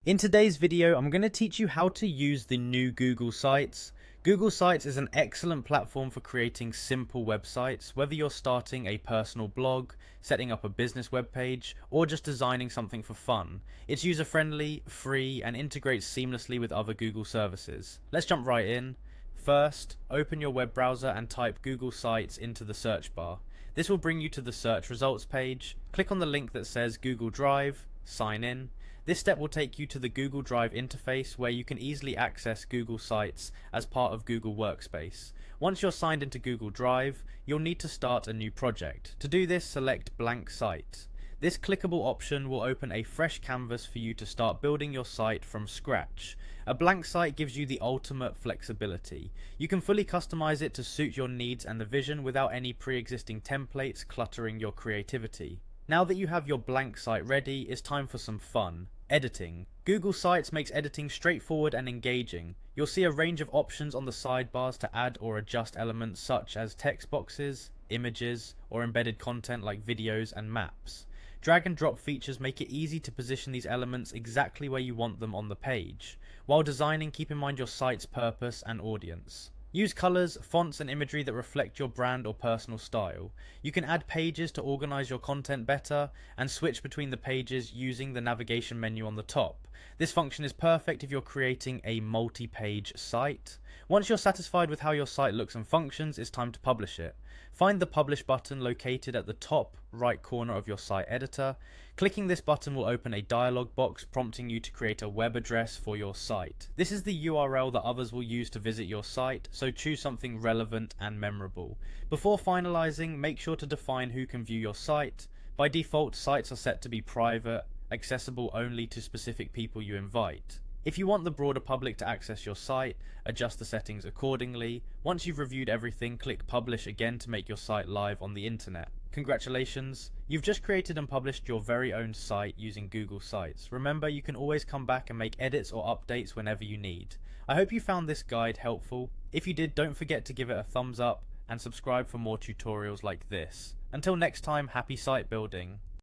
In today's video, I'm going to teach you how to use the new Google Sites. Google Sites is an excellent platform for creating simple websites, whether you're starting a personal blog, setting up a business webpage, or just designing something for fun. It's user-friendly, free, and integrates seamlessly with other Google services. Let's jump right in. First, open your web browser and type Google Sites into the search bar. This will bring you to the search results page. Click on the link that says Google Drive, sign in. This step will take you to the Google Drive interface where you can easily access Google Sites as part of Google Workspace. Once you're signed into Google Drive, you'll need to start a new project. To do this, select Blank Site. This clickable option will open a fresh canvas for you to start building your site from scratch. A blank site gives you the ultimate flexibility. You can fully customize it to suit your needs and the vision without any pre-existing templates cluttering your creativity. Now that you have your blank site ready, it's time for some fun. Editing. Google Sites makes editing straightforward and engaging. You'll see a range of options on the sidebars to add or adjust elements such as text boxes, images, or embedded content like videos and maps. Drag and drop features make it easy to position these elements exactly where you want them on the page. While designing, keep in mind your site's purpose and audience. Use colors, fonts, and imagery that reflect your brand or personal style. You can add pages to organize your content better and switch between the pages using the navigation menu on the top. This function is perfect if you're creating a multi-page site. Once you're satisfied with how your site looks and functions, it's time to publish it. Find the Publish button located at the top right corner of your site editor. Clicking this button will open a dialog box prompting you to create a web address for your site. This is the URL that others will use to visit your site, so choose something relevant and memorable. Before finalizing, make sure to define who can view your site. By default, sites are set to be private, accessible only to specific people you invite. If you want the broader public to access your site, adjust the settings accordingly. Once you've reviewed everything, click Publish again to make your site live on the internet. Congratulations, you've just created and published your very own site using Google Sites. Remember, you can always come back and make edits or updates whenever you need. I hope you found this guide helpful. If you did, don't forget to give it a thumbs up and subscribe for more tutorials like this. Until next time, happy site building.